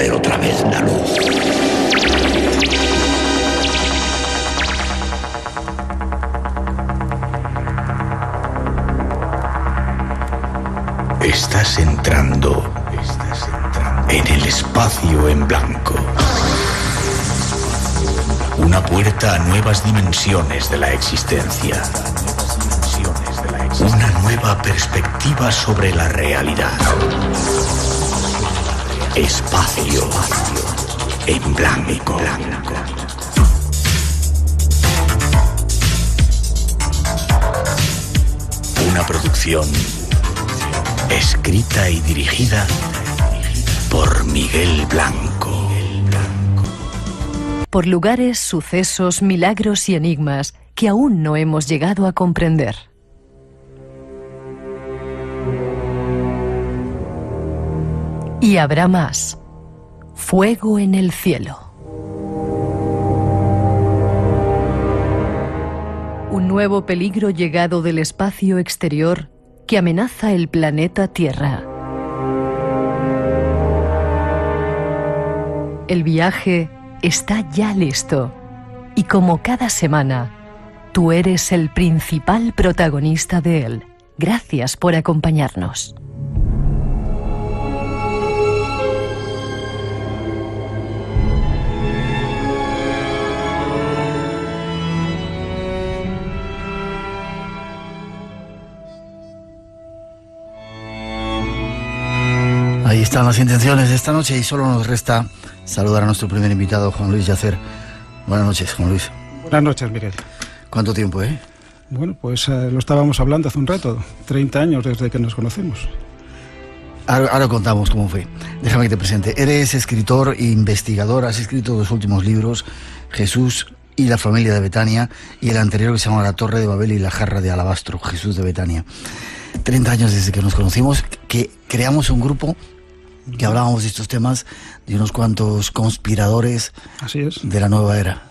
ver otra vez la luz. Estás entrando en el espacio en blanco. Una puerta a nuevas dimensiones de la existencia. Una nueva perspectiva sobre la realidad. Espacio en blanco. Una producción escrita y dirigida por Miguel Blanco. Por lugares, sucesos, milagros y enigmas que aún no hemos llegado a comprender. Y habrá más. Fuego en el cielo. Un nuevo peligro llegado del espacio exterior que amenaza el planeta Tierra. El viaje está ya listo y como cada semana, tú eres el principal protagonista de él. Gracias por acompañarnos. Ahí están las intenciones de esta noche y solo nos resta saludar a nuestro primer invitado, Juan Luis Yacer. Buenas noches, Juan Luis. Buenas noches, Miguel. ¿Cuánto tiempo, Bueno, pues lo estábamos hablando hace un rato, 30 años desde que nos conocemos. Ahora contamos cómo fue. Déjame que te presente. Eres escritor e investigador, has escrito 2 últimos libros, Jesús y la familia de Betania, y el anterior que se llama La Torre de Babel y la jarra de alabastro, Jesús de Betania. 30 años desde que nos conocimos, que creamos un grupo que hablábamos de estos temas, de unos cuantos conspiradores. Así es. De la nueva era.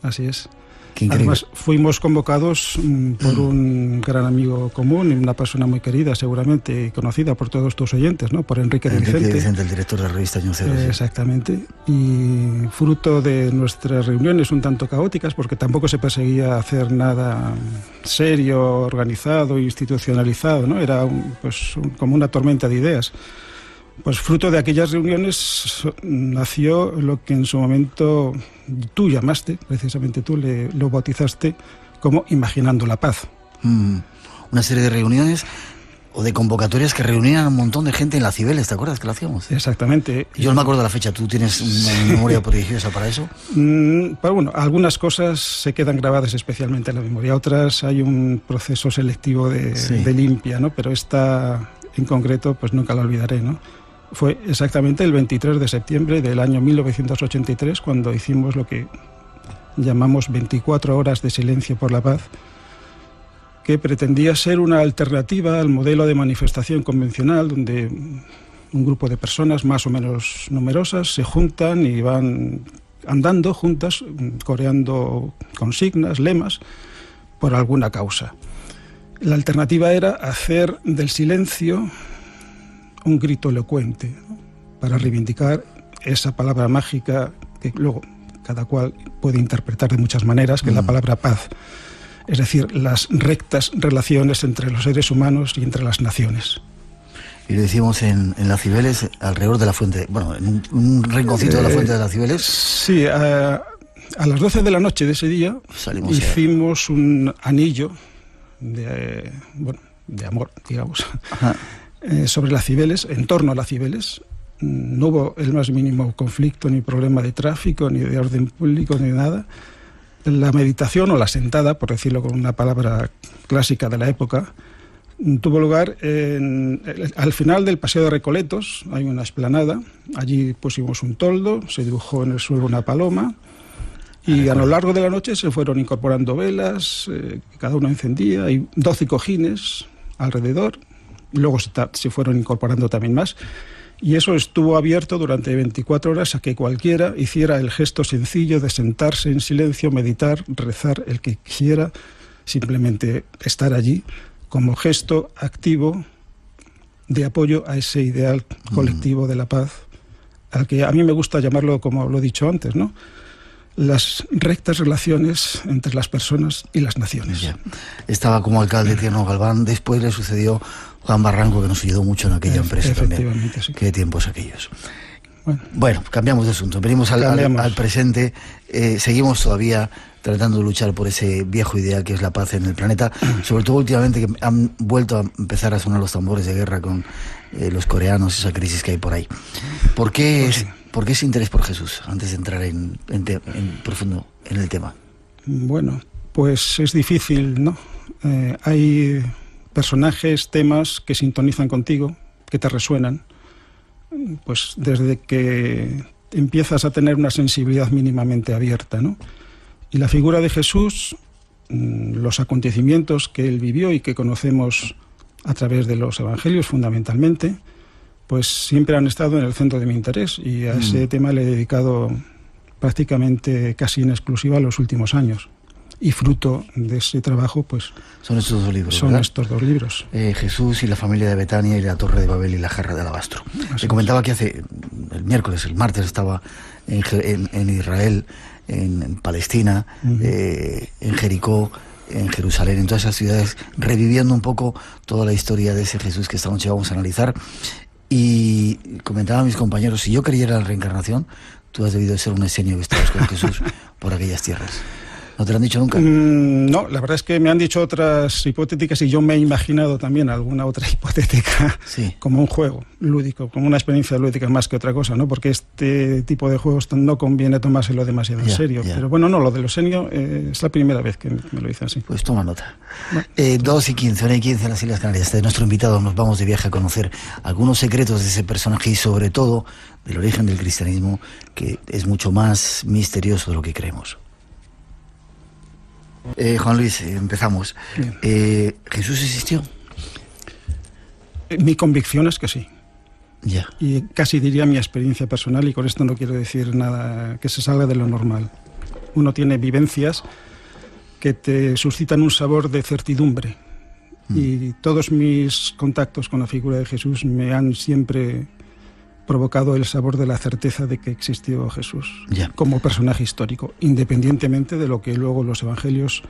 Así es. Qué increíble. Además, fuimos convocados por un gran amigo común y una persona muy querida, seguramente, y conocida por todos tus oyentes, ¿no? Por Enrique de Vicente. El director de la revista Año Cero. Exactamente. Y fruto de nuestras reuniones un tanto caóticas, porque tampoco se perseguía hacer nada serio, organizado, institucionalizado, ¿no? Era como una tormenta de ideas. Pues fruto de aquellas reuniones nació lo que en su momento tú llamaste, precisamente tú lo bautizaste como Imaginando la Paz. Una serie de reuniones o de convocatorias que reunían a un montón de gente en la Cibeles, ¿te acuerdas que lo hacíamos? Exactamente. Yo no me acuerdo de la fecha, ¿tú tienes una memoria prodigiosa para eso? Pero bueno, algunas cosas se quedan grabadas especialmente en la memoria, otras hay un proceso selectivo de limpia, ¿no? Pero esta en concreto pues nunca la olvidaré, ¿no? Fue exactamente el 23 de septiembre del año 1983 cuando hicimos lo que llamamos 24 horas de silencio por la paz, que pretendía ser una alternativa al modelo de manifestación convencional donde un grupo de personas más o menos numerosas se juntan y van andando juntas, coreando consignas, lemas, por alguna causa. La alternativa era hacer del silencio un grito elocuente, ¿no? Para reivindicar esa palabra mágica que luego cada cual puede interpretar de muchas maneras, que es la palabra paz. Es decir, las rectas relaciones entre los seres humanos y entre las naciones. Y lo hicimos en la Cibeles, alrededor de la fuente, bueno, en un rinconcito de la fuente de la Cibeles. Sí, a las 12 de la noche de ese día hicimos un anillo de amor, digamos. Ajá. Sobre las Cibeles, en torno a las Cibeles. No hubo el más mínimo conflicto, ni problema de tráfico, ni de orden público, ni nada. La meditación, o la sentada, por decirlo con una palabra clásica de la época, tuvo lugar al final del Paseo de Recoletos. Hay una explanada, allí pusimos un toldo, se dibujó en el suelo una paloma, y a lo largo de la noche se fueron incorporando velas, cada uno encendía, y 12 cojines alrededor. Luego se fueron incorporando también más, y eso estuvo abierto durante 24 horas a que cualquiera hiciera el gesto sencillo de sentarse en silencio, meditar, rezar, el que quisiera, simplemente estar allí como gesto activo de apoyo a ese ideal colectivo de la paz al que a mí me gusta llamarlo, como lo he dicho antes, ¿no?, las rectas relaciones entre las personas y las naciones. Ya. Estaba como alcalde Tierno Galván, después le sucedió Juan Barranco, que nos ayudó mucho en aquella empresa también. Sí. Qué tiempos aquellos. Bueno, cambiamos de asunto, venimos al presente, seguimos todavía tratando de luchar por ese viejo ideal que es la paz en el planeta, sobre todo últimamente que han vuelto a empezar a sonar los tambores de guerra con los coreanos, esa crisis que hay por ahí. ¿Por qué ese interés por Jesús, antes de entrar en profundo en el tema? Bueno, pues es difícil, ¿no? Hay personajes, temas que sintonizan contigo, que te resuenan, pues desde que empiezas a tener una sensibilidad mínimamente abierta, ¿no? Y la figura de Jesús, los acontecimientos que él vivió y que conocemos a través de los evangelios fundamentalmente, pues siempre han estado en el centro de mi interés, y a ese tema le he dedicado prácticamente casi en exclusiva los últimos años. Y fruto de ese trabajo, pues... Son estos dos libros, Son ¿verdad? estos dos libros. Jesús y la familia de Betania, y la Torre de Babel y la jarra de alabastro. Te comentaba que el martes estaba en Israel, en Palestina, en Jericó, en Jerusalén, en todas esas ciudades, reviviendo un poco toda la historia de ese Jesús que esta noche vamos a analizar. Y comentaba a mis compañeros, si yo creyera en la reencarnación, tú has debido de ser un esenio que estabas con Jesús por aquellas tierras. ¿No te lo han dicho nunca? No, la verdad es que me han dicho otras hipotéticas, y yo me he imaginado también alguna otra hipotética, sí, como un juego lúdico, como una experiencia lúdica más que otra cosa, ¿no? Porque este tipo de juegos no conviene tomárselo demasiado en serio. Pero bueno, no, lo de lo serio es la primera vez que me lo dicen así. Pues toma nota. 2:15, 1:15 en las Islas Canarias. De nuestro invitado nos vamos de viaje a conocer algunos secretos de ese personaje y sobre todo del origen del cristianismo, que es mucho más misterioso de lo que creemos. Juan Luis, empezamos. ¿Jesús existió? Mi convicción es que sí. Ya. Y casi diría mi experiencia personal, y con esto no quiero decir nada que se salga de lo normal. Uno tiene vivencias que te suscitan un sabor de certidumbre. Y todos mis contactos con la figura de Jesús me han siempre provocado el sabor de la certeza de que existió Jesús como personaje histórico, independientemente de lo que luego los evangelios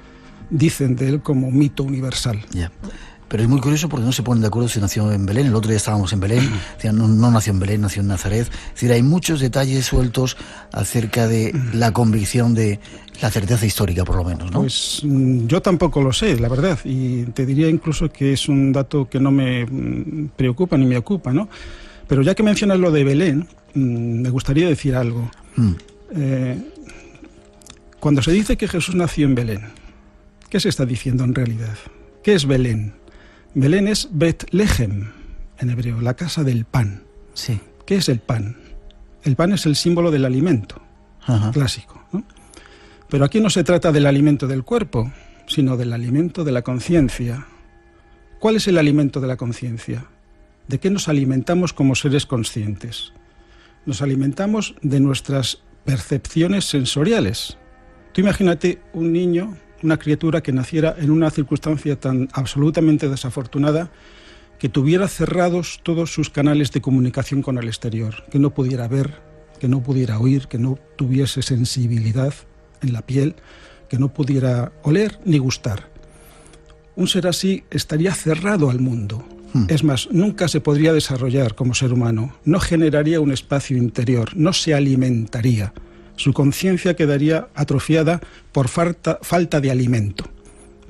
dicen de él como mito universal. Pero es muy curioso porque no se ponen de acuerdo si nació en Belén. El otro día estábamos en Belén, no nació en Belén, nació en Nazaret. Es decir, hay muchos detalles sueltos acerca de la convicción de la certeza histórica, por lo menos, ¿no? Pues yo tampoco lo sé, la verdad, y te diría incluso que es un dato que no me preocupa ni me ocupa, ¿no? Pero ya que mencionas lo de Belén, me gustaría decir algo. Cuando se dice que Jesús nació en Belén, ¿qué se está diciendo en realidad? ¿Qué es Belén? Belén es Bet-Lehem, en hebreo, la casa del pan. Sí. ¿Qué es el pan? El pan es el símbolo del alimento clásico, ¿no? Pero aquí no se trata del alimento del cuerpo, sino del alimento de la conciencia. ¿Cuál es el alimento de la conciencia? ¿De qué nos alimentamos como seres conscientes? Nos alimentamos de nuestras percepciones sensoriales. Tú imagínate un niño, una criatura que naciera en una circunstancia tan absolutamente desafortunada, que tuviera cerrados todos sus canales de comunicación con el exterior, que no pudiera ver, que no pudiera oír, que no tuviese sensibilidad en la piel, que no pudiera oler ni gustar. Un ser así estaría cerrado al mundo. Es más, nunca se podría desarrollar como ser humano, no generaría un espacio interior, no se alimentaría. Su conciencia quedaría atrofiada por falta de alimento.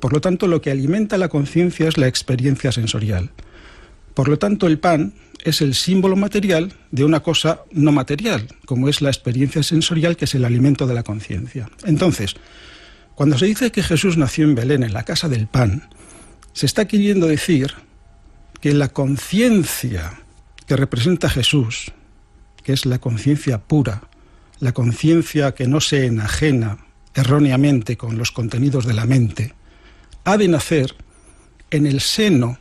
Por lo tanto, lo que alimenta la conciencia es la experiencia sensorial. Por lo tanto, el pan es el símbolo material de una cosa no material, como es la experiencia sensorial, que es el alimento de la conciencia. Entonces, cuando se dice que Jesús nació en Belén, en la casa del pan, se está queriendo decir que la conciencia que representa Jesús, que es la conciencia pura, la conciencia que no se enajena erróneamente con los contenidos de la mente, ha de nacer en el seno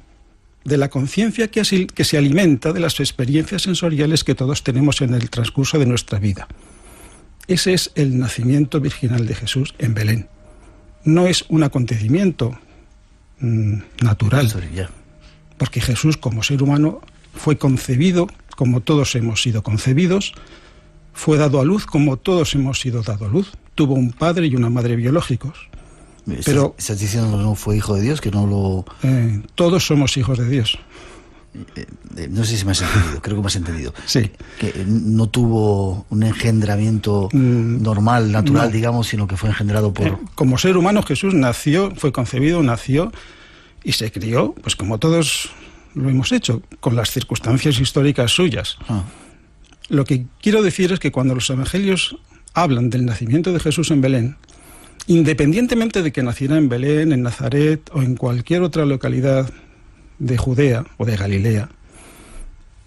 de la conciencia que se alimenta de las experiencias sensoriales que todos tenemos en el transcurso de nuestra vida. Ese es el nacimiento virginal de Jesús en Belén. No es un acontecimiento natural, porque Jesús como ser humano fue concebido, como todos hemos sido concebidos, fue dado a luz como todos hemos sido dado a luz. Tuvo un padre y una madre biológicos. Pero ¿estás diciendo que no fue hijo de Dios? Que no lo... todos somos hijos de Dios. No sé si me has entendido, creo que me has entendido. Sí. Que no tuvo un engendramiento normal, natural, digamos, sino que fue engendrado por... Como ser humano, Jesús nació, fue concebido, nació y se crió, pues como todos lo hemos hecho, con las circunstancias históricas suyas. Lo que quiero decir es que cuando los evangelios hablan del nacimiento de Jesús en Belén, independientemente de que naciera en Belén, en Nazaret o en cualquier otra localidad de Judea o de Galilea,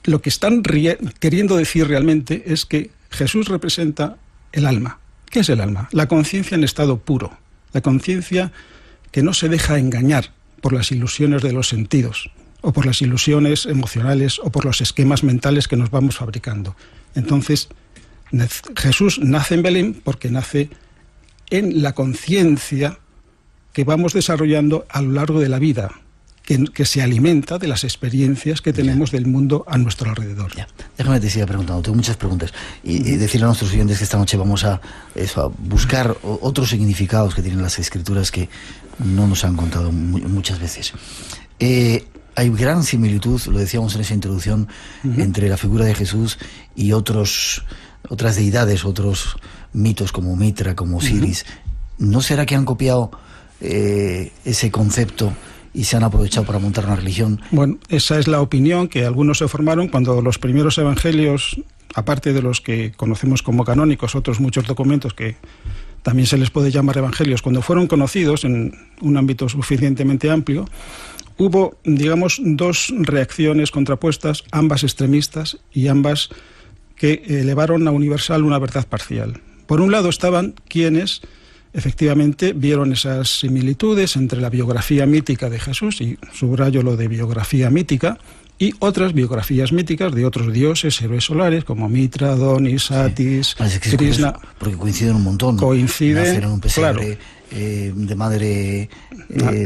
lo que están queriendo decir realmente es que Jesús representa el alma. ¿Qué es el alma? La conciencia en estado puro, la conciencia que no se deja engañar por las ilusiones de los sentidos, o por las ilusiones emocionales, o por los esquemas mentales que nos vamos fabricando. Entonces, Jesús nace en Belén porque nace en la conciencia que vamos desarrollando a lo largo de la vida, que se alimenta de las experiencias que tenemos del mundo a nuestro alrededor. Ya. Déjame que te siga preguntando, tengo muchas preguntas. Y decirle a nuestros oyentes que esta noche vamos a buscar otros significados que tienen las Escrituras que no nos han contado muchas veces. Hay gran similitud, lo decíamos en esa introducción, entre la figura de Jesús y otras deidades, otros mitos como Mitra, como Osiris. ¿No será que han copiado ese concepto y se han aprovechado para montar una religión? Bueno, esa es la opinión que algunos se formaron cuando los primeros evangelios, aparte de los que conocemos como canónicos, otros muchos documentos que también se les puede llamar evangelios, cuando fueron conocidos en un ámbito suficientemente amplio, hubo, digamos, dos reacciones contrapuestas, ambas extremistas y ambas que elevaron a universal una verdad parcial. Por un lado estaban quienes efectivamente vieron esas similitudes entre la biografía mítica de Jesús, y subrayo lo de biografía mítica, y otras biografías míticas de otros dioses, héroes solares, como Mitra, Adonis, Satis, Krishna. Porque coinciden un montón. Coinciden, nacen en un pesebre, claro, de madre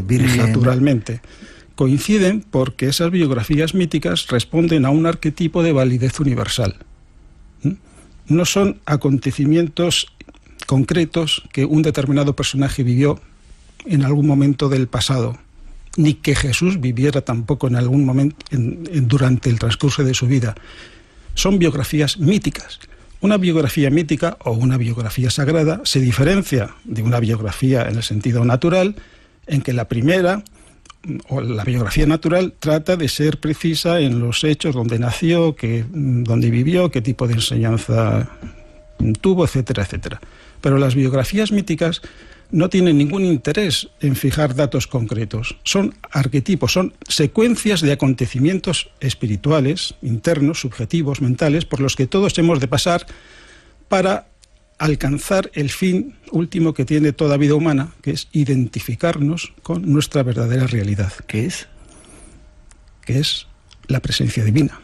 virgen. Naturalmente. Coinciden porque esas biografías míticas responden a un arquetipo de validez universal. No son acontecimientos concretos que un determinado personaje vivió en algún momento del pasado, ni que Jesús viviera tampoco en algún momento durante el transcurso de su vida. Son biografías míticas. Una biografía mítica o una biografía sagrada se diferencia de una biografía en el sentido natural, en que la primera, o la biografía natural, trata de ser precisa en los hechos, donde nació, donde vivió, qué tipo de enseñanza tuvo, etcétera, etcétera. Pero las biografías míticas no tienen ningún interés en fijar datos concretos. Son arquetipos, son secuencias de acontecimientos espirituales, internos, subjetivos, mentales, por los que todos hemos de pasar para alcanzar el fin último que tiene toda vida humana, que es identificarnos con nuestra verdadera realidad. ¿Qué es? Que es la presencia divina.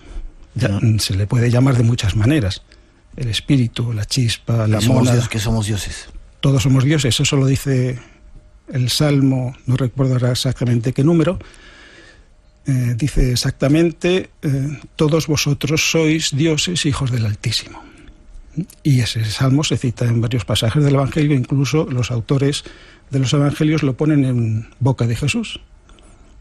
Se le puede llamar de muchas maneras. El espíritu, la chispa, la mónada. Que somos dioses. Todos somos dioses, eso lo dice el Salmo, no recuerdo ahora exactamente qué número, dice exactamente, todos vosotros sois dioses, hijos del Altísimo. Y ese Salmo se cita en varios pasajes del Evangelio, incluso los autores de los Evangelios lo ponen en boca de Jesús,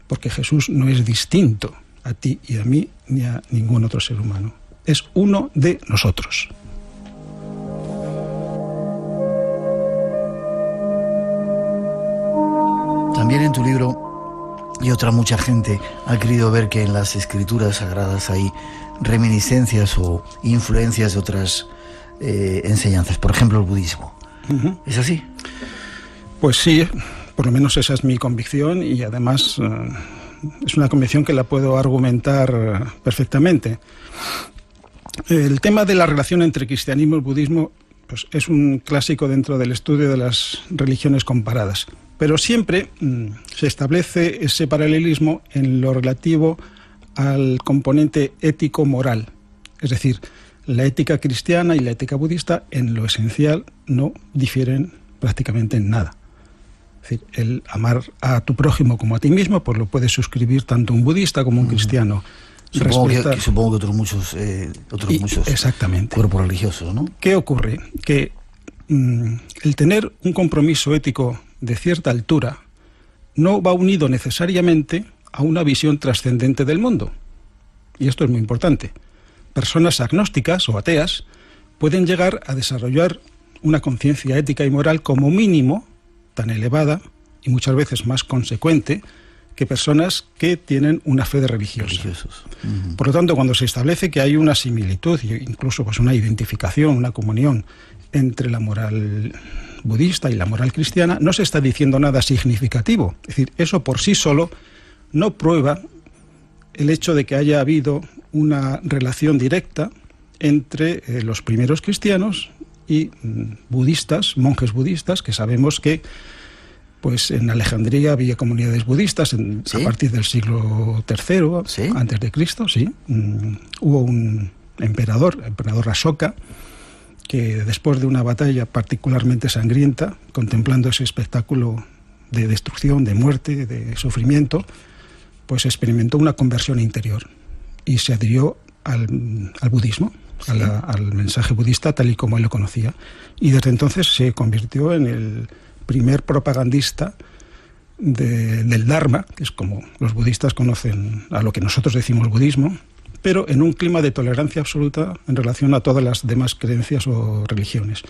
porque Jesús no es distinto a ti y a mí, ni a ningún otro ser humano. Es uno de nosotros. También en tu libro, y mucha gente ha querido ver que en las escrituras sagradas hay reminiscencias o influencias de otras enseñanzas, por ejemplo el budismo. ¿Es así? Pues sí, por lo menos esa es mi convicción, y además es una convicción que la puedo argumentar perfectamente. El tema de la relación entre cristianismo y budismo, pues, es un clásico dentro del estudio de las religiones comparadas. Pero siempre se establece ese paralelismo en lo relativo al componente ético-moral. Es decir, la ética cristiana y la ética budista en lo esencial no difieren prácticamente en nada. Es decir, el amar a tu prójimo como a ti mismo, pues lo puede suscribir tanto un budista como un cristiano. Supongo que otros muchos exactamente. Cuerpos religiosos, ¿no? ¿Qué ocurre? Que el tener un compromiso ético de cierta altura no va unido necesariamente a una visión trascendente del mundo. Y esto es muy importante. Personas agnósticas o ateas pueden llegar a desarrollar una conciencia ética y moral como mínimo tan elevada y muchas veces más consecuente que personas que tienen una fe de religiosos. Por lo tanto, cuando se establece que hay una similitud e incluso pues una identificación, una comunión entre la moral budista y la moral cristiana, no se está diciendo nada significativo. Es decir, eso por sí solo no prueba el hecho de que haya habido una relación directa entre los primeros cristianos y budistas, monjes budistas, que sabemos que pues en Alejandría había comunidades budistas a partir del siglo III antes de Cristo. Hubo un emperador Ashoka, que después de una batalla particularmente sangrienta, contemplando ese espectáculo de destrucción, de muerte, de sufrimiento, pues experimentó una conversión interior y se adhirió al budismo, al mensaje budista tal y como él lo conocía. Y desde entonces se convirtió en el primer propagandista del Dharma, que es como los budistas conocen a lo que nosotros decimos budismo, pero en un clima de tolerancia absoluta en relación a todas las demás creencias o religiones.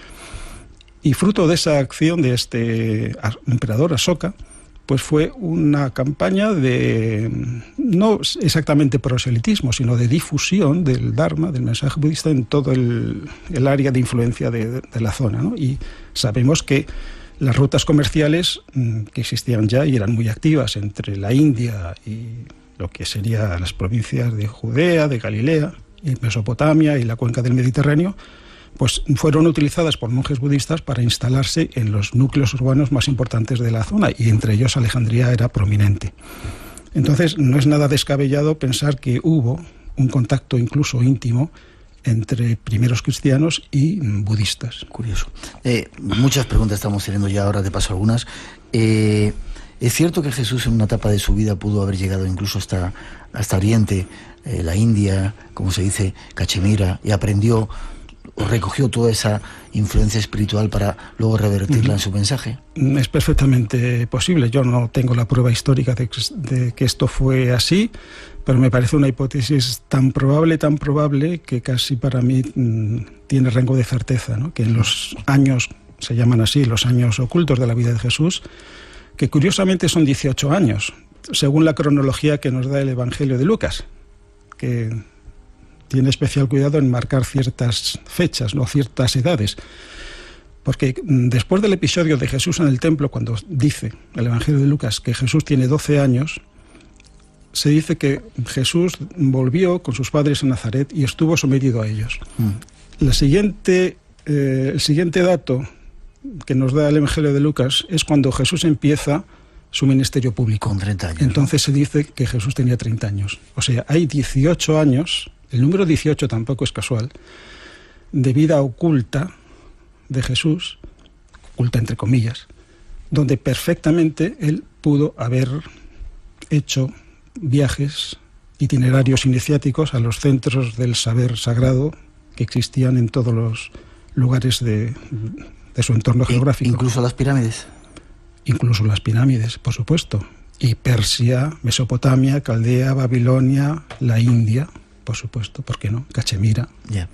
Y fruto de esa acción de este emperador Ashoka, pues fue una campaña de, no exactamente proselitismo, sino de difusión del Dharma, del mensaje budista, en todo el área de influencia de la zona, ¿no? Y sabemos que las rutas comerciales que existían ya y eran muy activas entre la India y lo que serían las provincias de Judea, de Galilea, y Mesopotamia y la cuenca del Mediterráneo, pues fueron utilizadas por monjes budistas para instalarse en los núcleos urbanos más importantes de la zona, y entre ellos Alejandría era prominente. Entonces, no es nada descabellado pensar que hubo un contacto incluso íntimo entre primeros cristianos y budistas. Curioso. Muchas preguntas estamos teniendo ya, ahora te paso algunas. ¿Es cierto que Jesús en una etapa de su vida pudo haber llegado incluso hasta Oriente, la India, como se dice, Cachemira, y aprendió o recogió toda esa influencia espiritual para luego revertirla en su mensaje? Es perfectamente posible. Yo no tengo la prueba histórica de que esto fue así, pero me parece una hipótesis tan probable que casi para mí tiene rango de certeza, ¿no? Que en los años, se llaman así, los años ocultos de la vida de Jesús, que curiosamente son 18 años, según la cronología que nos da el Evangelio de Lucas, que tiene especial cuidado en marcar ciertas fechas, no ciertas edades. Porque después del episodio de Jesús en el templo, cuando dice el Evangelio de Lucas que Jesús tiene 12 años, se dice que Jesús volvió con sus padres a Nazaret y estuvo sometido a ellos. El siguiente dato que nos da el Evangelio de Lucas es cuando Jesús empieza su ministerio público. Con 30 años. Entonces se dice que Jesús tenía 30 años. O sea, hay 18 años, el número 18 tampoco es casual, de vida oculta de Jesús, oculta entre comillas, donde perfectamente él pudo haber hecho viajes, itinerarios iniciáticos a los centros del saber sagrado que existían en todos los lugares de su entorno geográfico. ¿Incluso las pirámides? Incluso las pirámides, por supuesto. Y Persia, Mesopotamia, Caldea, Babilonia, la India, por supuesto, ¿por qué no? Cachemira. Ya.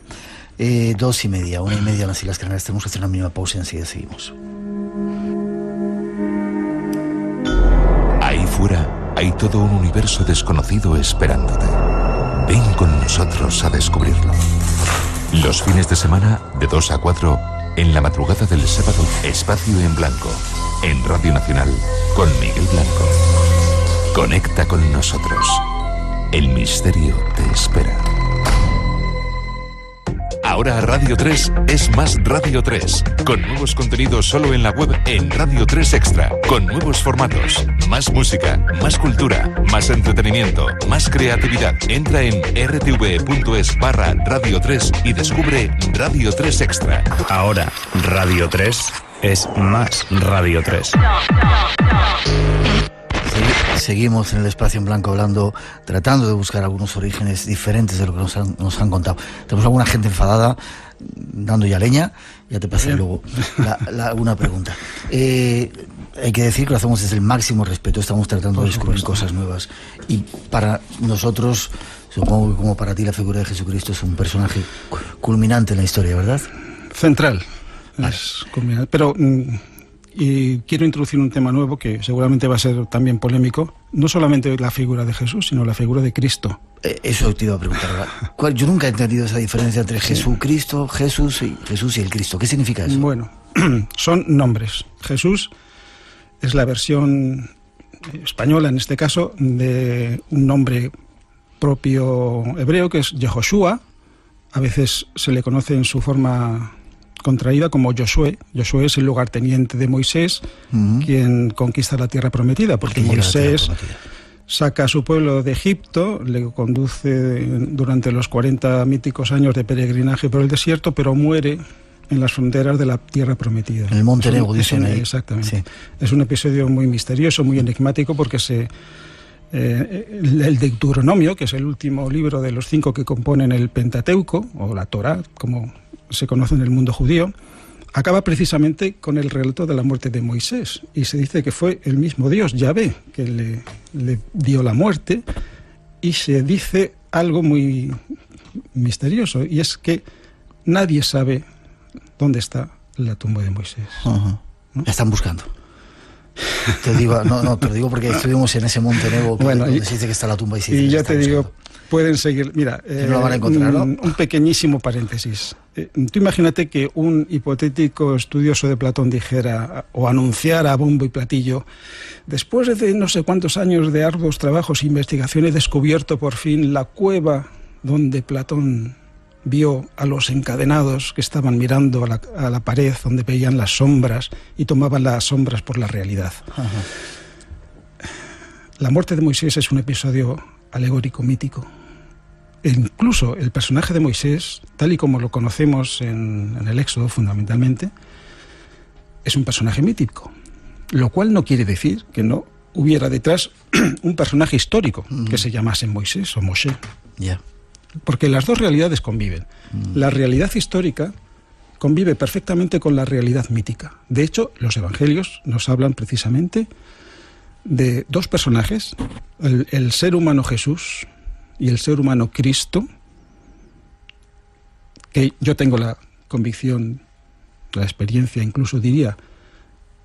2:30, 1:30 en las Islas Canarias. Tenemos que hacer una mínima pausa y enseguida seguimos. Ahí fuera hay todo un universo desconocido esperándote. Ven con nosotros a descubrirlo. Los fines de semana, de 2 a 4, en la madrugada del sábado, Espacio en Blanco, en Radio Nacional, con Miguel Blanco. Conecta con nosotros. El misterio te espera. Ahora Radio 3 es más Radio 3, con nuevos contenidos solo en la web en Radio 3 Extra, con nuevos formatos, más música, más cultura, más entretenimiento, más creatividad. Entra en rtv.es/Radio 3 y descubre Radio 3 Extra. Ahora Radio 3 es más Radio 3. Seguimos en el espacio en blanco hablando, tratando de buscar algunos orígenes diferentes de lo que nos han contado. Tenemos alguna gente enfadada dando ya leña, ya te pasé luego una pregunta. Hay que decir que lo hacemos desde el máximo respeto, estamos tratando de descubrir cosas nuevas. Y para nosotros, supongo que como para ti la figura de Jesucristo es un personaje culminante en la historia, ¿verdad? Central. Vale. Es culminante. Pero y quiero introducir un tema nuevo que seguramente va a ser también polémico. No solamente la figura de Jesús, sino la figura de Cristo. Eso te iba a preguntar. Yo nunca he entendido esa diferencia entre Jesucristo, Jesús y el Cristo. ¿Qué significa eso? Bueno, son nombres. Jesús es la versión española, en este caso, de un nombre propio hebreo, que es Yehoshua. A veces se le conoce en su forma contraída como Josué. Josué es el lugarteniente de Moisés, quien conquista la tierra prometida, porque Moisés saca a su pueblo de Egipto, le conduce durante los 40 míticos años de peregrinaje por el desierto, pero muere en las fronteras de la tierra prometida. En el monte Nebo, dicen ahí. Exactamente. Sí. Es un episodio muy misterioso, muy enigmático, porque el Deuteronomio, que es el último libro de los 5 que componen el Pentateuco, o la Torá, como se conoce en el mundo judío, acaba precisamente con el relato de la muerte de Moisés. Y se dice que fue el mismo Dios, Yahvé, que le dio la muerte. Y se dice algo muy misterioso, y es que nadie sabe dónde está la tumba de Moisés. ¿No? La están buscando. Te digo, te lo digo porque estuvimos en ese monte Nebo donde se dice que está la tumba y ya te digo, pueden seguir. Mira, no la van a encontrar, ¿no? Un pequeñísimo paréntesis. Tú imagínate que un hipotético estudioso de Platón dijera o anunciara a bombo y platillo: después de no sé cuántos años de arduos trabajos e investigación, he descubierto por fin la cueva donde Platón vio a los encadenados que estaban mirando a la pared, donde veían las sombras y tomaban las sombras por la realidad. Ajá. La muerte de Moisés es un episodio alegórico, mítico. E incluso el personaje de Moisés, tal y como lo conocemos en el Éxodo fundamentalmente, es un personaje mítico, lo cual no quiere decir que no hubiera detrás un personaje histórico que se llamase Moisés o Moshe. Yeah. Porque las dos realidades conviven. La realidad histórica convive perfectamente con la realidad mítica. De hecho, los evangelios nos hablan precisamente de dos personajes, el ser humano Jesús y el ser humano Cristo, que yo tengo la convicción, la experiencia incluso diría,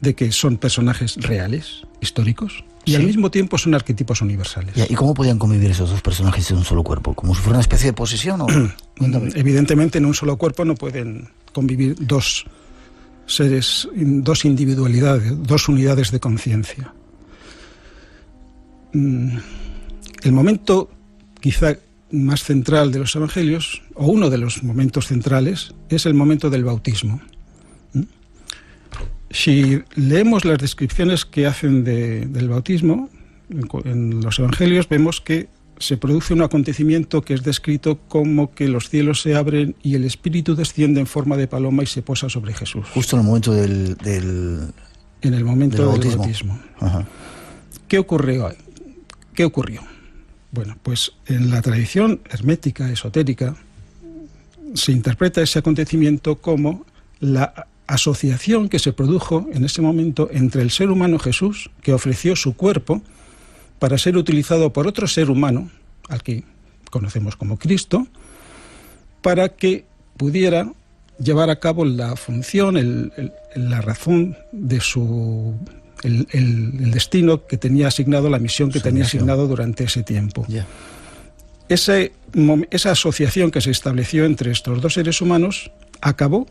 de que son personajes reales, históricos, y al mismo tiempo son arquetipos universales. ¿Y cómo podían convivir esos dos personajes en un solo cuerpo? ¿Como si fuera una especie de posesión? ¿O? Evidentemente en un solo cuerpo no pueden convivir dos seres, dos individualidades, dos unidades de conciencia. El momento quizá más central de los evangelios, o uno de los momentos centrales, es el momento del bautismo. Si leemos las descripciones que hacen del bautismo en los evangelios, vemos que se produce un acontecimiento que es descrito como que los cielos se abren y el Espíritu desciende en forma de paloma y se posa sobre Jesús. Justo en el momento en el momento del bautismo. Ajá. ¿Qué ocurrió? Bueno, pues en la tradición hermética, esotérica, se interpreta ese acontecimiento como la asociación que se produjo en ese momento entre el ser humano Jesús, que ofreció su cuerpo para ser utilizado por otro ser humano, al que conocemos como Cristo, para que pudiera llevar a cabo la función, la razón de el destino que tenía asignado, la misión que tenía asignado durante ese tiempo. Yeah. Esa asociación que se estableció entre estos dos seres humanos acabó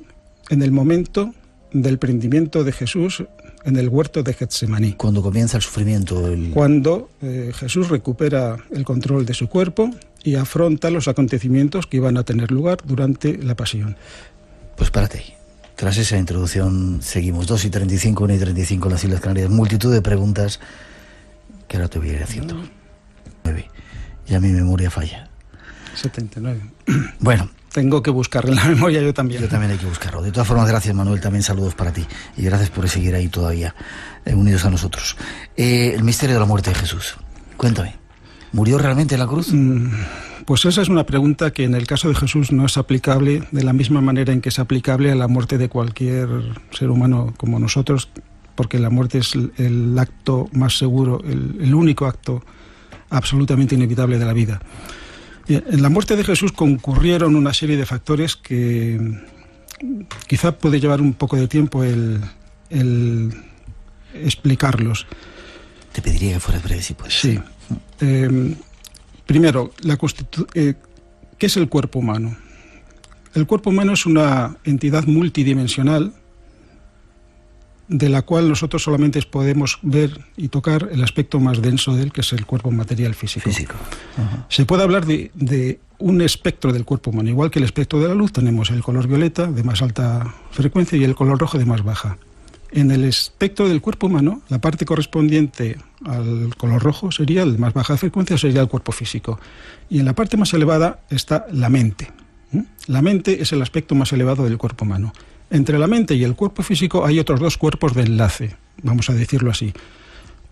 en el momento del prendimiento de Jesús en el huerto de Getsemaní. Cuando comienza el sufrimiento. Cuando Jesús recupera el control de su cuerpo y afronta los acontecimientos que iban a tener lugar durante la pasión. Pues párate ahí. Tras esa introducción seguimos. 2:35, 1:35 en las Islas Canarias. Multitud de preguntas que ahora te voy a ir haciendo. 9. Ya mi memoria falla. 79. Bueno, tengo que buscar en la memoria yo también. Yo también hay que buscarlo. De todas formas, gracias, Manuel, también saludos para ti. Y gracias por seguir ahí todavía, unidos a nosotros. El misterio de la muerte de Jesús. Cuéntame, ¿murió realmente en la cruz? Pues esa es una pregunta que en el caso de Jesús no es aplicable de la misma manera en que es aplicable a la muerte de cualquier ser humano como nosotros, porque la muerte es el acto más seguro, el único acto absolutamente inevitable de la vida. En la muerte de Jesús concurrieron una serie de factores que quizá puede llevar un poco de tiempo el explicarlos. Te pediría que fueras breve, si puedes. Sí. Primero, ¿qué es el cuerpo humano? El cuerpo humano es una entidad multidimensional de la cual nosotros solamente podemos ver y tocar el aspecto más denso de él, que es el cuerpo material físico. Uh-huh. Se puede hablar de un espectro del cuerpo humano. Igual que el espectro de la luz, tenemos el color violeta de más alta frecuencia y el color rojo de más baja. En el espectro del cuerpo humano, la parte correspondiente al color rojo sería el de más baja frecuencia, sería el cuerpo físico. Y en la parte más elevada está la mente. La mente es el aspecto más elevado del cuerpo humano. Entre la mente y el cuerpo físico hay otros dos cuerpos de enlace, vamos a decirlo así.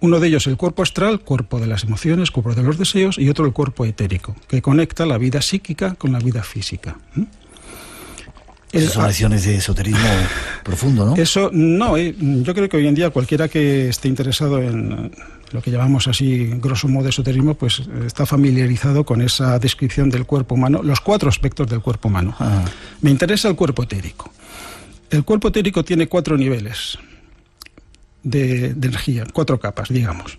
Uno de ellos el cuerpo astral, cuerpo de las emociones, cuerpo de los deseos, y otro el cuerpo etérico, que conecta la vida psíquica con la vida física. Esas son lecciones de esoterismo profundo, ¿no? Eso no, yo creo que hoy en día cualquiera que esté interesado en lo que llamamos así, grosso modo, esoterismo, pues está familiarizado con esa descripción del cuerpo humano, los 4 aspectos del cuerpo humano. Me interesa el cuerpo etérico. El cuerpo etérico tiene 4 niveles de energía, 4 capas, digamos.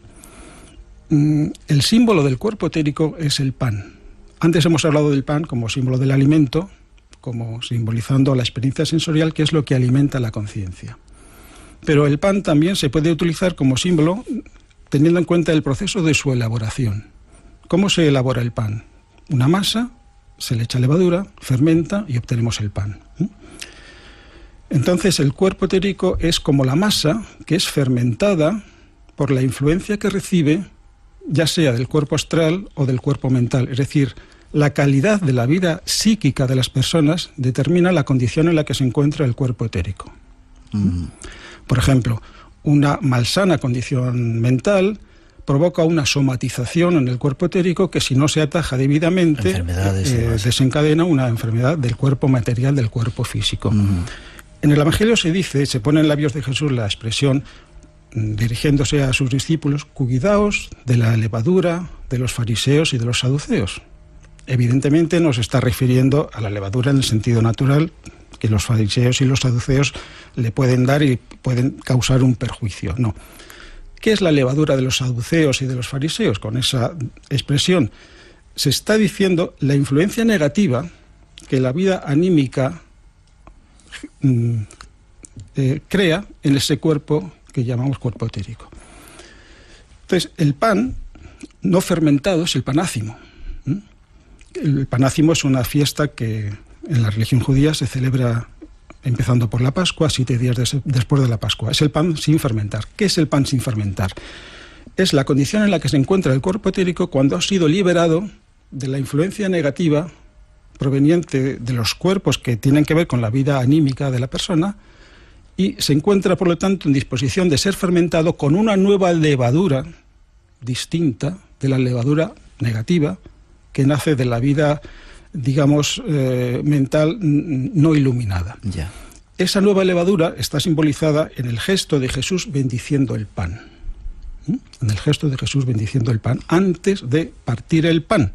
El símbolo del cuerpo etérico es el pan. Antes hemos hablado del pan como símbolo del alimento, como simbolizando la experiencia sensorial, que es lo que alimenta la conciencia. Pero el pan también se puede utilizar como símbolo teniendo en cuenta el proceso de su elaboración. ¿Cómo se elabora el pan? Una masa, se le echa levadura, fermenta y obtenemos el pan. Entonces el cuerpo etérico es como la masa que es fermentada por la influencia que recibe, ya sea del cuerpo astral o del cuerpo mental. Es decir, la calidad de la vida psíquica de las personas determina la condición en la que se encuentra el cuerpo etérico. Por ejemplo, una malsana condición mental provoca una somatización en el cuerpo etérico que, si no se ataja debidamente, desencadena una enfermedad del cuerpo material, del cuerpo físico. En el Evangelio se pone en labios de Jesús la expresión, dirigiéndose a sus discípulos: cuidaos de la levadura de los fariseos y de los saduceos. Evidentemente nos está refiriendo a la levadura en el sentido natural, que los fariseos y los saduceos le pueden dar y pueden causar un perjuicio. No. ¿Qué es la levadura de los saduceos y de los fariseos? Con esa expresión se está diciendo la influencia negativa que la vida anímica crea en ese cuerpo que llamamos cuerpo etérico. Entonces, el pan no fermentado es el panácimo. El panácimo es una fiesta que en la religión judía se celebra empezando por la Pascua, 7 días después de la Pascua. Es el pan sin fermentar. ¿Qué es el pan sin fermentar? Es la condición en la que se encuentra el cuerpo etérico cuando ha sido liberado de la influencia negativa proveniente de los cuerpos que tienen que ver con la vida anímica de la persona, y se encuentra, por lo tanto, en disposición de ser fermentado con una nueva levadura distinta de la levadura negativa que nace de la vida, digamos, mental no iluminada. Ya. Esa nueva levadura está simbolizada en el gesto de Jesús bendiciendo el pan. En el gesto de Jesús bendiciendo el pan antes de partir el pan.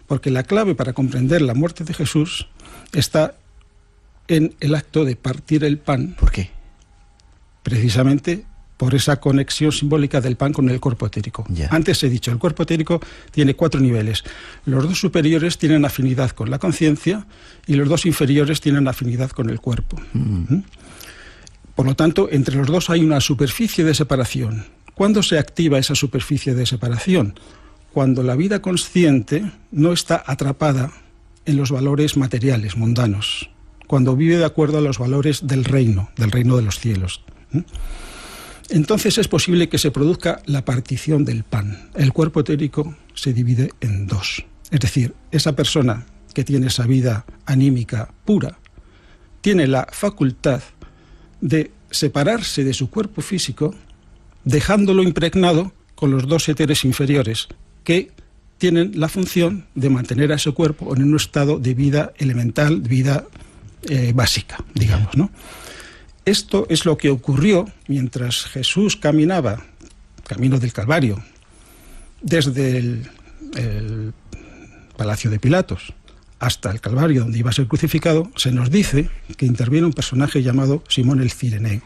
Porque la clave para comprender la muerte de Jesús está en el acto de partir el pan. ¿Por qué? Precisamente por esa conexión simbólica del pan con el cuerpo etérico. Ya. Antes he dicho, el cuerpo etérico tiene 4 niveles. Los 2 superiores tienen afinidad con la conciencia y los 2 inferiores tienen afinidad con el cuerpo. Por lo tanto, entre los 2 hay una superficie de separación. ¿Cuándo se activa esa superficie de separación? Cuando la vida consciente no está atrapada en los valores materiales, mundanos, cuando vive de acuerdo a los valores del reino de los cielos. Entonces es posible que se produzca la partición del pan. El cuerpo etérico se divide en 2. Es decir, esa persona que tiene esa vida anímica pura, tiene la facultad de separarse de su cuerpo físico, dejándolo impregnado con los dos éteres inferiores, que tienen la función de mantener a ese cuerpo en un estado de vida elemental, vida básica, digamos, ¿no? Esto es lo que ocurrió mientras Jesús caminaba, camino del Calvario, desde el Palacio de Pilatos hasta el Calvario, donde iba a ser crucificado. Se nos dice que interviene un personaje llamado Simón el Cireneo,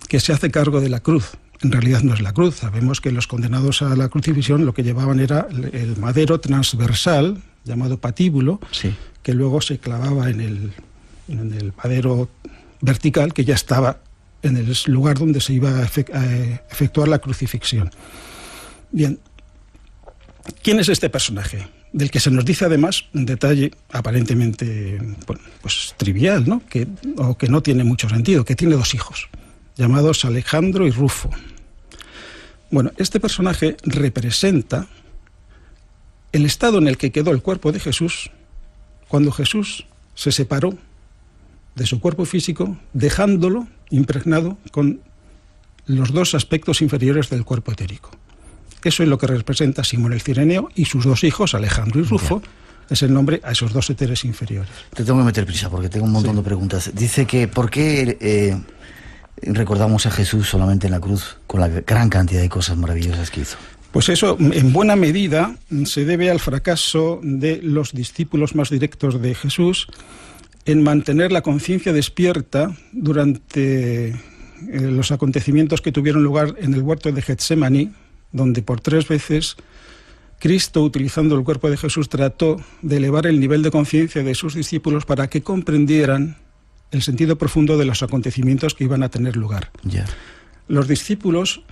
que se hace cargo de la cruz. En realidad no es la cruz. Sabemos que los condenados a la crucifixión lo que llevaban era el madero transversal, llamado patíbulo, sí, que luego se clavaba en el madero vertical, que ya estaba en el lugar donde se iba a efectuar la crucifixión. Bien, ¿quién es este personaje? Del que se nos dice además un detalle aparentemente pues trivial, ¿no? Que no tiene mucho sentido, que tiene dos hijos, llamados Alejandro y Rufo. Bueno, este personaje representa el estado en el que quedó el cuerpo de Jesús cuando Jesús se separó de su cuerpo físico, dejándolo impregnado con los dos aspectos inferiores del cuerpo etérico. Eso es lo que representa Simón el Cireneo y sus dos hijos, Alejandro y Rufo, es el nombre a esos dos éteres inferiores. Te tengo que meter prisa porque tengo un montón de preguntas. Dice que ¿por qué recordamos a Jesús solamente en la cruz con la gran cantidad de cosas maravillosas que hizo? Pues eso, en buena medida, se debe al fracaso de los discípulos más directos de Jesús en mantener la conciencia despierta durante los acontecimientos que tuvieron lugar en el huerto de Getsemaní, donde por 3 veces Cristo, utilizando el cuerpo de Jesús, trató de elevar el nivel de conciencia de sus discípulos para que comprendieran el sentido profundo de los acontecimientos que iban a tener lugar. Los discípulos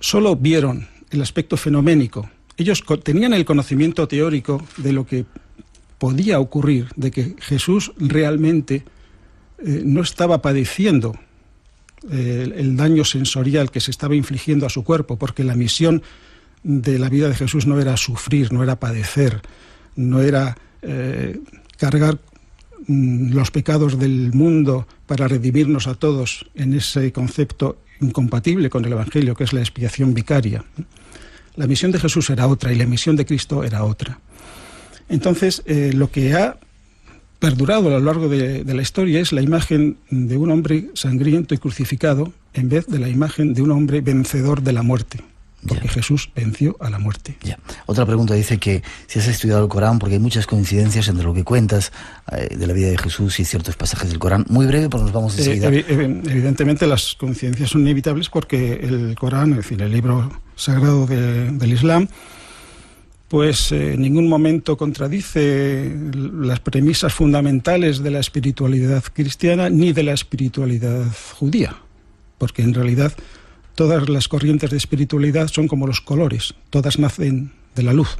solo vieron el aspecto fenoménico. Ellos tenían el conocimiento teórico de lo que podía ocurrir, de que Jesús realmente no estaba padeciendo el daño sensorial que se estaba infligiendo a su cuerpo, porque la misión de la vida de Jesús no era sufrir, no era padecer, no era cargar los pecados del mundo para redimirnos a todos en ese concepto incompatible con el Evangelio, que es la expiación vicaria. La misión de Jesús era otra y la misión de Cristo era otra. Entonces, lo que ha perdurado a lo largo de la historia es la imagen de un hombre sangriento y crucificado en vez de la imagen de un hombre vencedor de la muerte, porque Jesús venció a la muerte. Otra pregunta dice que si has estudiado el Corán, porque hay muchas coincidencias entre lo que cuentas de la vida de Jesús y ciertos pasajes del Corán. Muy breve, porque nos vamos enseguida. Evidentemente las coincidencias son inevitables porque el Corán, es decir, el libro sagrado del Islam, pues en ningún momento contradice las premisas fundamentales de la espiritualidad cristiana ni de la espiritualidad judía, porque en realidad todas las corrientes de espiritualidad son como los colores, todas nacen de la luz.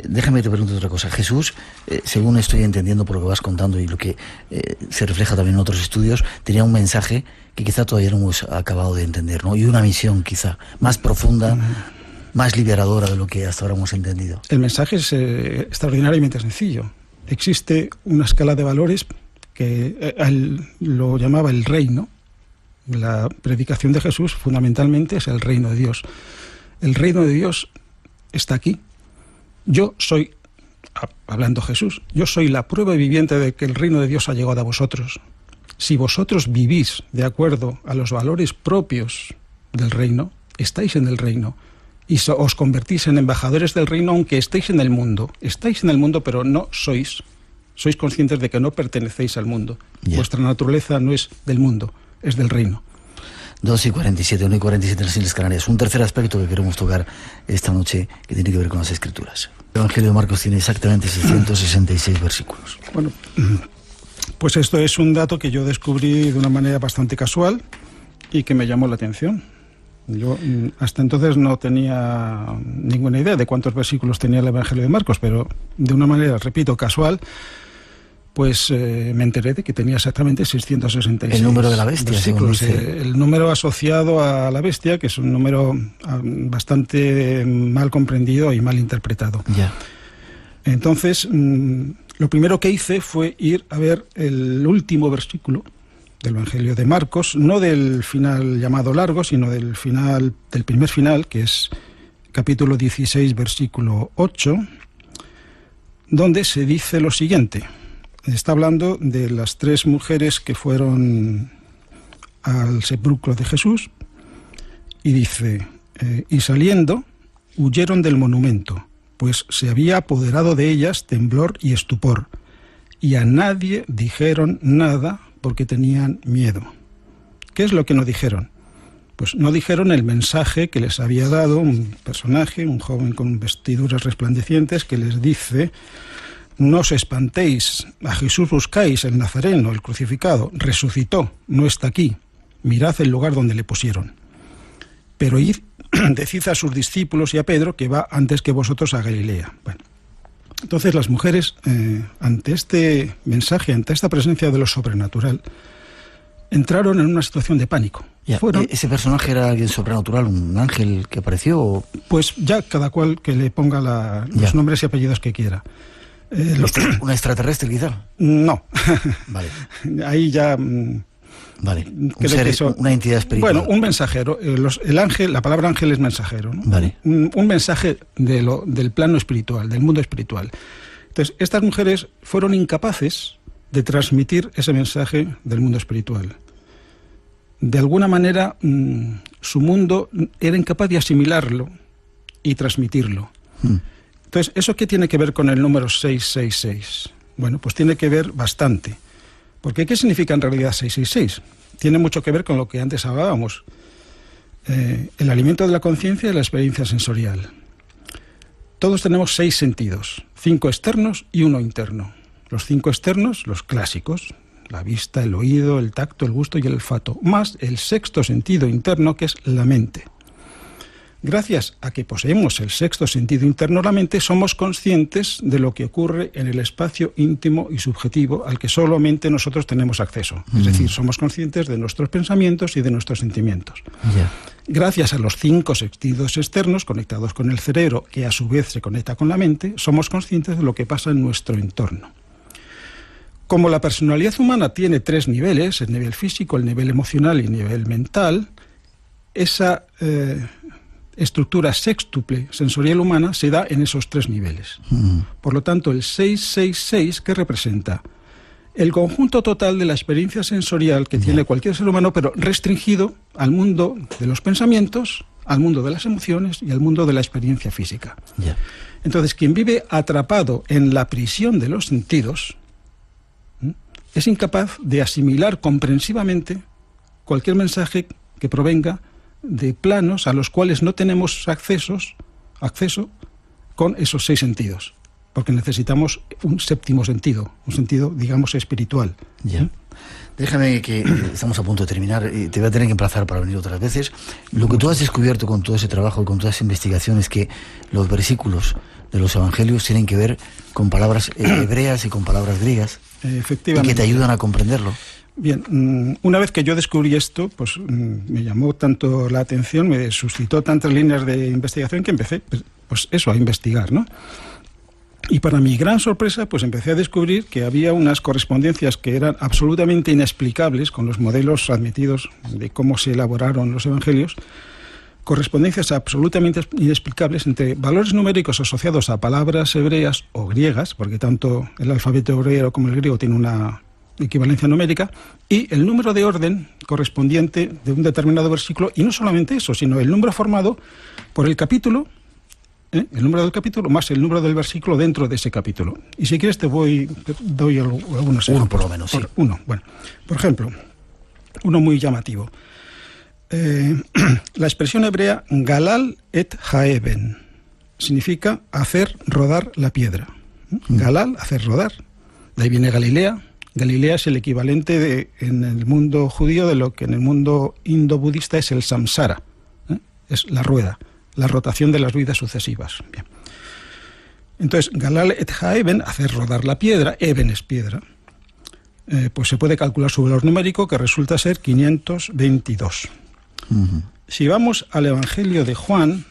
Déjame te pregunto otra cosa. Jesús, según estoy entendiendo por lo que vas contando y lo que se refleja también en otros estudios, tenía un mensaje que quizá todavía no hemos acabado de entender, ¿no? Y una misión quizá más profunda, más liberadora de lo que hasta ahora hemos entendido. El mensaje es extraordinariamente sencillo. Existe una escala de valores que él lo llamaba el reino. La predicación de Jesús fundamentalmente es el reino de Dios. El reino de Dios está aquí. Yo soy, hablando Jesús, yo soy la prueba viviente de que el reino de Dios ha llegado a vosotros. Si vosotros vivís de acuerdo a los valores propios del reino, estáis en el reino y os convertís en embajadores del reino aunque estéis en el mundo. Estáis en el mundo, pero no sois. Sois conscientes de que no pertenecéis al mundo. Vuestra naturaleza no es del mundo, es del reino. 2:47, 1:47 en las Islas Canarias. Un tercer aspecto que queremos tocar esta noche que tiene que ver con las Escrituras. El Evangelio de Marcos tiene exactamente 666 versículos. Bueno, pues esto es un dato que yo descubrí de una manera bastante casual y que me llamó la atención. Yo hasta entonces no tenía ninguna idea de cuántos versículos tenía el Evangelio de Marcos, pero de una manera, repito, casual, pues me enteré de que tenía exactamente 666. El número de la bestia, versículos. El número asociado a la bestia, que es un número bastante mal comprendido y mal interpretado. Entonces, lo primero que hice fue ir a ver el último versículo del Evangelio de Marcos, no del final llamado largo, sino del primer final, que es capítulo 16, versículo 8, donde se dice lo siguiente. Está hablando de las 3 mujeres que fueron al sepulcro de Jesús, y dice, y saliendo, huyeron del monumento, pues se había apoderado de ellas temblor y estupor, y a nadie dijeron nada porque tenían miedo. ¿Qué es lo que no dijeron? Pues no dijeron el mensaje que les había dado un personaje, un joven con vestiduras resplandecientes, que les dice: no os espantéis, a Jesús buscáis, el Nazareno, el crucificado, resucitó, no está aquí, mirad el lugar donde le pusieron. Pero id, decid a sus discípulos y a Pedro que va antes que vosotros a Galilea. Bueno, entonces las mujeres, ante este mensaje, ante esta presencia de lo sobrenatural, entraron en una situación de pánico. ¿Ese personaje era alguien sobrenatural, un ángel que apareció? Pues ya cada cual que le ponga los nombres y apellidos que quiera. ¿Un extraterrestre quizá? No. Vale. Ahí ya... Vale, una entidad espiritual. Bueno, un mensajero. El ángel, la palabra ángel es mensajero, ¿no? Vale. Un mensaje del plano espiritual, del mundo espiritual. Entonces, estas mujeres fueron incapaces de transmitir ese mensaje del mundo espiritual. De alguna manera, su mundo era incapaz de asimilarlo y transmitirlo. Entonces, ¿eso qué tiene que ver con el número 666? Bueno, pues tiene que ver bastante. Porque ¿qué significa en realidad 666? Tiene mucho que ver con lo que antes hablábamos. El alimento de la conciencia y la experiencia sensorial. Todos tenemos 6 sentidos, 5 externos y 1 interno. Los 5 externos, los clásicos, la vista, el oído, el tacto, el gusto y el olfato, más el 6º sentido interno, que es la mente. Gracias a que poseemos el 6º sentido interno, la mente, somos conscientes de lo que ocurre en el espacio íntimo y subjetivo al que solamente nosotros tenemos acceso. Es decir, somos conscientes de nuestros pensamientos y de nuestros sentimientos. Gracias a los 5 sentidos externos conectados con el cerebro, que a su vez se conecta con la mente, somos conscientes de lo que pasa en nuestro entorno. Como la personalidad humana tiene 3 niveles, el nivel físico, el nivel emocional y el nivel mental, esa estructura sextuple sensorial humana se da en esos 3 niveles. Por lo tanto, el 666, ¿qué representa? El conjunto total de la experiencia sensorial que tiene cualquier ser humano, pero restringido al mundo de los pensamientos, al mundo de las emociones y al mundo de la experiencia física. Entonces, quien vive atrapado en la prisión de los sentidos es incapaz de asimilar comprensivamente cualquier mensaje que provenga de planos a los cuales no tenemos acceso con esos 6 sentidos, porque necesitamos un 7º sentido, un sentido, digamos, espiritual. Déjame, que estamos a punto de terminar, y te voy a tener que emplazar para venir otras veces. Lo que tú has descubierto con todo ese trabajo y con todas esas investigaciones, que los versículos de los evangelios tienen que ver con palabras hebreas y con palabras griegas, efectivamente, y que te ayudan a comprenderlo. Bien, una vez que yo descubrí esto, pues me llamó tanto la atención, me suscitó tantas líneas de investigación que empecé, pues eso, a investigar, ¿no? Y para mi gran sorpresa, pues empecé a descubrir que había unas correspondencias que eran absolutamente inexplicables con los modelos admitidos de cómo se elaboraron los evangelios, correspondencias absolutamente inexplicables entre valores numéricos asociados a palabras hebreas o griegas, porque tanto el alfabeto hebreo como el griego tiene una equivalencia numérica, y el número de orden correspondiente de un determinado versículo, y no solamente eso, sino el número formado por el capítulo, el número del capítulo más el número del versículo dentro de ese capítulo. Y si quieres doy algunos ejemplos. Uno por lo menos, sí. Bueno, por ejemplo, uno muy llamativo. La expresión hebrea galal et haeben significa hacer rodar la piedra. Galal, hacer rodar. De ahí viene Galilea. Galilea es el equivalente en el mundo judío de lo que en el mundo indo-budista es el samsara. Es la rueda, la rotación de las vidas sucesivas. Bien. Entonces, galal et haeben, hacer rodar la piedra, eben es piedra, pues se puede calcular su valor numérico, que resulta ser 522. Si vamos al Evangelio de Juan,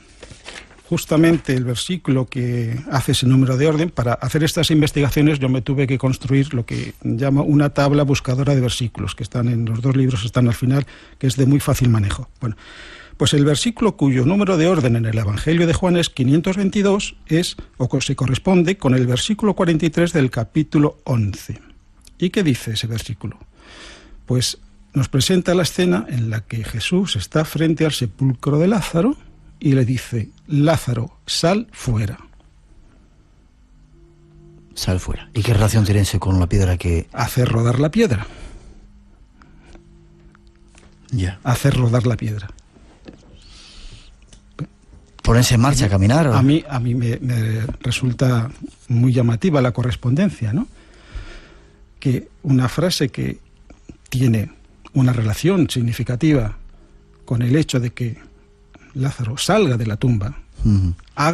justamente el versículo que hace ese número de orden. Para hacer estas investigaciones yo me tuve que construir lo que llamo una tabla buscadora de versículos, que están en los 2 libros, están al final, que es de muy fácil manejo. Bueno, pues el versículo cuyo número de orden en el Evangelio de Juan es 522 se corresponde con el versículo 43 del capítulo 11. ¿Y qué dice ese versículo? Pues nos presenta la escena en la que Jesús está frente al sepulcro de Lázaro y le dice: Lázaro, sal fuera. Sal fuera. ¿Y qué relación tiene eso con la piedra que...? Hacer rodar la piedra. Ya. Hacer rodar la piedra. ¿Ponerse en marcha, caminar? ¿O? A mí me resulta muy llamativa la correspondencia, ¿no? Que una frase que tiene una relación significativa con el hecho de que Lázaro salga de la tumba,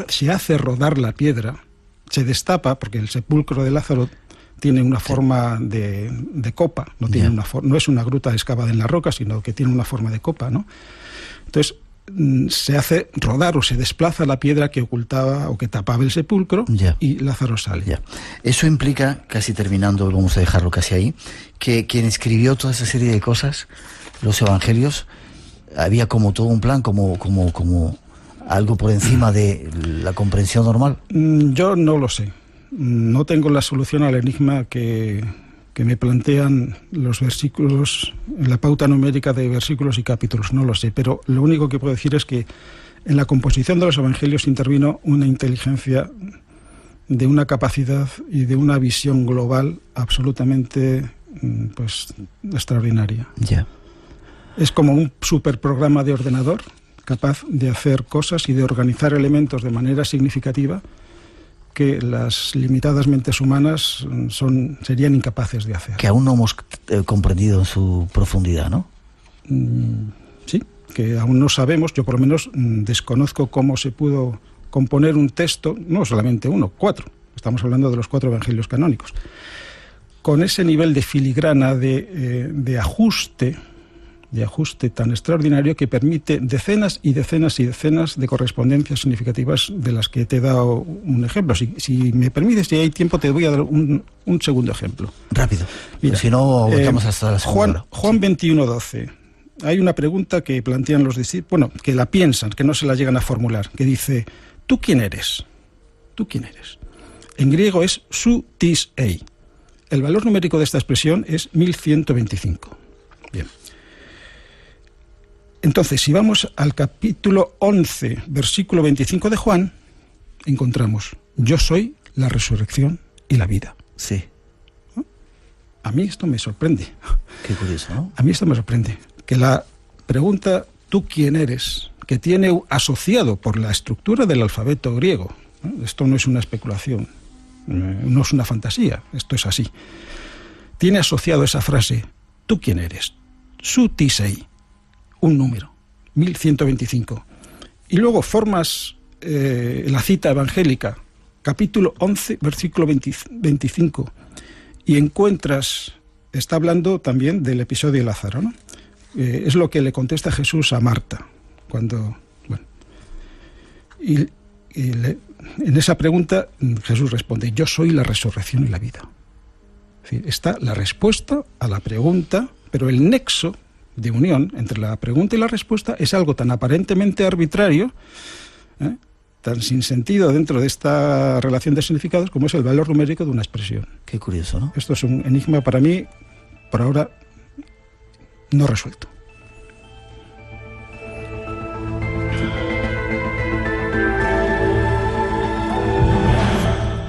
se hace rodar la piedra, se destapa, porque el sepulcro de Lázaro tiene una forma de copa, no tiene no es una gruta excavada en la roca, sino que tiene una forma de copa, ¿no? Entonces se hace rodar o se desplaza la piedra que ocultaba o que tapaba el sepulcro y Lázaro sale. Ya. Eso implica, casi terminando, vamos a dejarlo casi ahí, que quien escribió toda esa serie de cosas, los evangelios, había como todo un plan, como algo por encima de la comprensión normal. Yo no lo sé. No tengo la solución al enigma que me plantean los versículos, la pauta numérica de versículos y capítulos, no lo sé, pero lo único que puedo decir es que en la composición de los evangelios intervino una inteligencia de una capacidad y de una visión global absolutamente extraordinaria. Ya. Es como un superprograma de ordenador capaz de hacer cosas y de organizar elementos de manera significativa que las limitadas mentes humanas serían incapaces de hacer. Que aún no hemos comprendido en su profundidad, ¿no? Sí, que aún no sabemos, yo por lo menos desconozco cómo se pudo componer un texto, no solamente uno, 4, estamos hablando de los 4 evangelios canónicos, con ese nivel de filigrana, de ajuste tan extraordinario que permite decenas y decenas y decenas de correspondencias significativas de las que te he dado un ejemplo. Si me permites, si hay tiempo, te voy a dar un segundo ejemplo. Rápido. Mira, si no, aguantamos hasta la segunda. Juan 21:12. Hay una pregunta que plantean los discípulos, que la piensan, que no se la llegan a formular, que dice: ¿tú quién eres? ¿Tú quién eres? En griego es su tis ei. El valor numérico de esta expresión es 1125. Bien. Entonces, si vamos al capítulo 11, versículo 25 de Juan, encontramos: yo soy la resurrección y la vida. Sí. ¿No? A mí esto me sorprende. Qué curioso, ¿no? A mí esto me sorprende. Que la pregunta ¿tú quién eres?, que tiene asociado por la estructura del alfabeto griego, ¿no? Esto no es una especulación, no es una fantasía, esto es así. Tiene asociado esa frase ¿tú quién eres? Su tisei. Un número, 1125. Y luego formas la cita evangélica, capítulo 11, versículo 25, y encuentras, está hablando también del episodio de Lázaro, ¿no? Es lo que le contesta Jesús a Marta, cuando, en esa pregunta Jesús responde: yo soy la resurrección y la vida. Es decir, está la respuesta a la pregunta, pero el nexo de unión entre la pregunta y la respuesta es algo tan aparentemente arbitrario, tan sin sentido dentro de esta relación de significados, como es el valor numérico de una expresión. Qué curioso, ¿no? Esto es un enigma para mí, por ahora, no resuelto.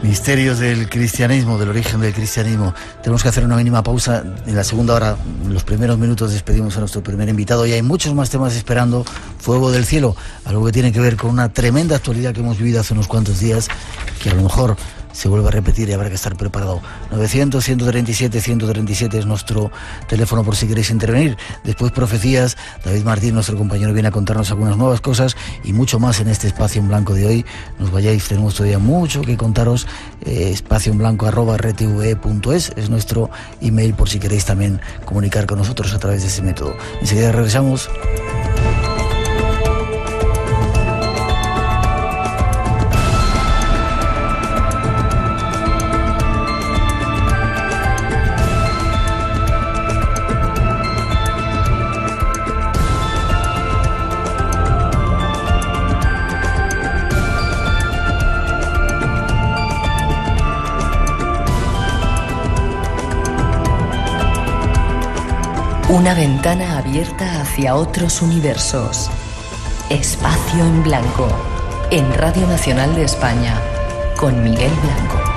Misterios del cristianismo, del origen del cristianismo. Tenemos que hacer una mínima pausa. En la segunda hora, en los primeros minutos, despedimos a nuestro primer invitado y hay muchos más temas esperando. Fuego del cielo, algo que tiene que ver con una tremenda actualidad que hemos vivido hace unos cuantos días, que a lo mejor se vuelve a repetir y habrá que estar preparado. 900-137-137 es nuestro teléfono por si queréis intervenir. Después profecías, David Martín, nuestro compañero, viene a contarnos algunas nuevas cosas y mucho más en este Espacio en Blanco de hoy. Nos vayáis, tenemos todavía mucho que contaros. espacioenblanco@rtve.es es nuestro email por si queréis también comunicar con nosotros a través de ese método. Enseguida regresamos. Una ventana abierta hacia otros universos. Espacio en Blanco, en Radio Nacional de España, con Miguel Blanco.